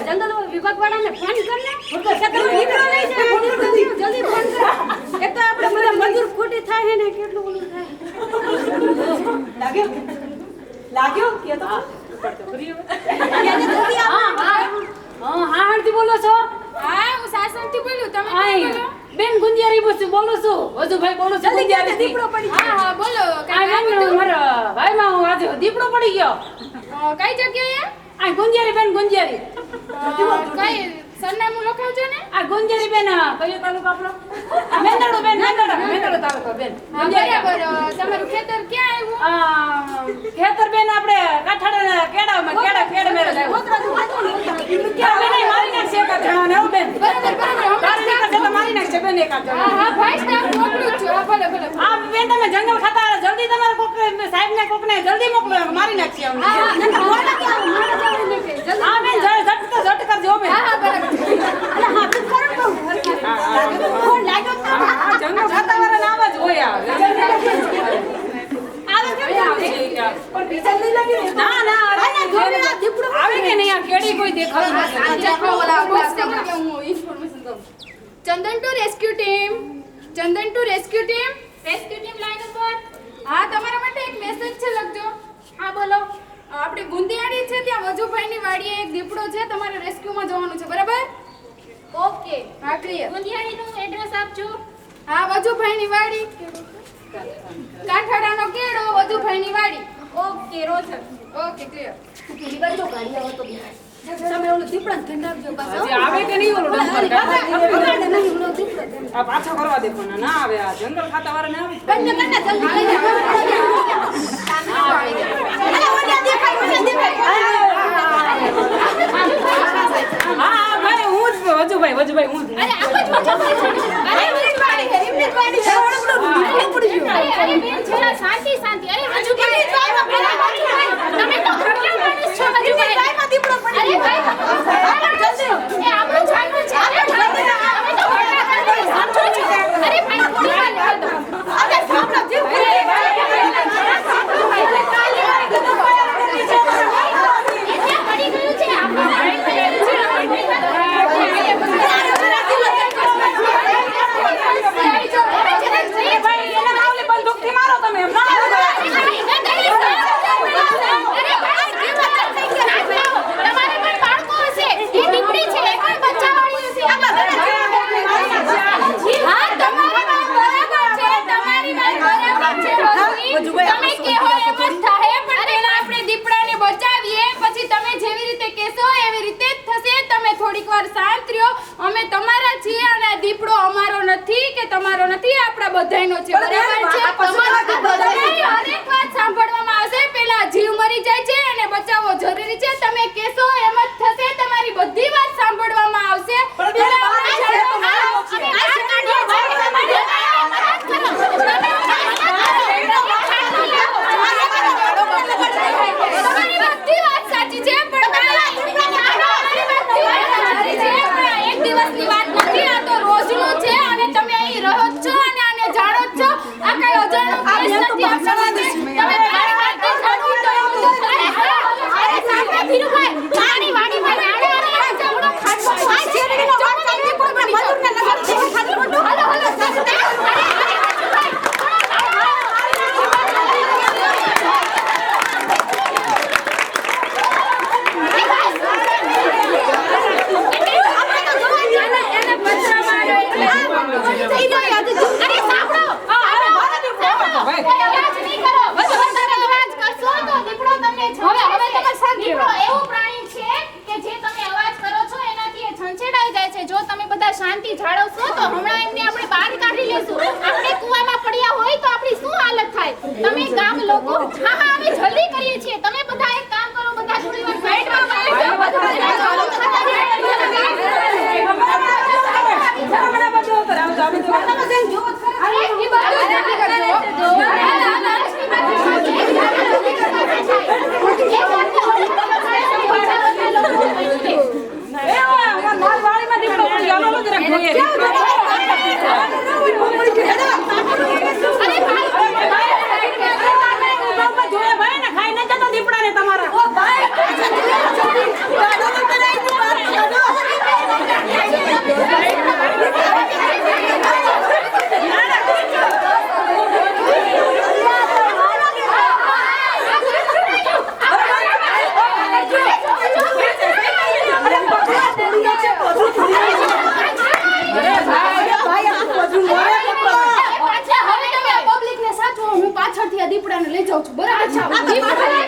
જંગલ વિભાગ વાળાને ફોન કરને કે તમે દીકરો લઈ જાય જલ્દી ફોન કર એક તો આપણે બધા મજૂર ખોટી થાય ને કેટલું ઓલું થાય લાગ્યો કે તો હા હરથી બોલો છો હા હું સાસણથી બોલું તમે બોલો બેન ગુંજિયારી બોલું છું વજુભાઈ બોલું છું ગુંજિયારી દીપડો પડી ગયો હા બોલો મારા ભાઈ માં હું આજે દીપડો પડી ગયો કઈ જગ્યાએ આ ગુંજિયારી બેન ગુંજિયારી કઈ સરનામું લખાવજો ને આ ગુંજિયારી બેન કયો તાલુકો આપણો મેંદડો બેન મેંદડો તાલુકો બેન બરાબર તમારું ખેતર ક્યાં આવ્યું ખેતર બેન આપણે કાઠાડા કેડામાં કેડ મેરે આવ્યો બેન મારી નાખશે એક જણાને આવ બેન બરાબર મારી નાખશે બેન એક જણા હા ભાઈ સ્ટાફ મોકલું છું હા ભલે આ બેન તમે જંગલ ખાતા જલ્દી તમારે કોક સાહેબને કોકને જલ્દી મોકલો મારી નાખશે અમને હા બેન ઝટ કરજો બેન હા બરાબર જંગલ ખાતા વાળા નામ જ હોય આવે કે નહીં આ કેડી કોઈ ચંદન ટુ rescue team rescue team line ઉપર હા તમારા માટે એક મેસેજ છે લખજો હા બોલો આપણે ગુંદિયાળી છે ત્યાં વજુભાઈની વાડીએ એક દીપડો છે તમારે રેસ્ક્યુમાં જવાનું છે બરાબર ઓકે હા ક્લિયર ગુંદિયાળીનું એડ્રેસ આપજો હા વજુભાઈની વાડી કાઠાડાનો કેડો વજુભાઈની વાડી ઓકે રોશન ઓકે ક્લિયર તમે ઓલું દીપડા ધંધાવજો પાછો આવે કે નહીં ઓલું નહીં ઓલો દીપડો આ પાછો કરવા દે પણ ના આવે આ જંગલ ખાતા વાળા ના આવે કન્ને જલ્દી લઈ જાવ હા ભાઈ હું જ વજુભાઈ હું જ અરે આખો અરે બેન છેલા શાંતિ અરે વજુભાઈ તમે તો ઘણા માણસ છો વજુભાઈ દીપડો પડી અરે ભાઈ જલ્દી એ આપણું જાણવું છે અરે ભાઈ અમે તો ઘણા માણસ સમજો છો અરે ભાઈ થોડી વાર દો અરે સાંભળો જીવ અમે તમારા છીએ અને આ દીપડો અમારો નથી કે તમારો નથી આપણા બધાયનો છે બરાબર છે તમારા હરેક વાત સાંભળવામાં આવશે પહેલા જીવ મરી જાય છે અને બચાવવો જરૂરી છે તમે કહેશો એમ જ થશે તમારી બધી વાત સાંભળવામાં આવશે દિવસની વાત નથી આ તો રોજનું છે અને તમે અહીં રહો છો અને આને જાણો છો આ કઈ અજાણો કેસ નથી તમે મારી વાત સાંભળો તો અરે સાંભળો ધીરુભાઈ મારી વાડી માં આડે જમણો ખાટો આ છેડની ચોકડી દીપડો બની મજૂરને નગર છે ખાલી મોટું હાલો શાંતિ જાળવશો તો હમણાં એમને આપણે બહાર કાઢી લેશું આપણે કુવામાં પડ્યા હોય તો આપણી શું હાલત થાય તમે ગામ લોકો હા અમે જલ્દી કરીએ છીએ તમે બધા એક કામ કરો બધા થોડી વાર સાઈડમાં પાછળથી આ દીપડાને લઈ જાઉં છું બરાબર છે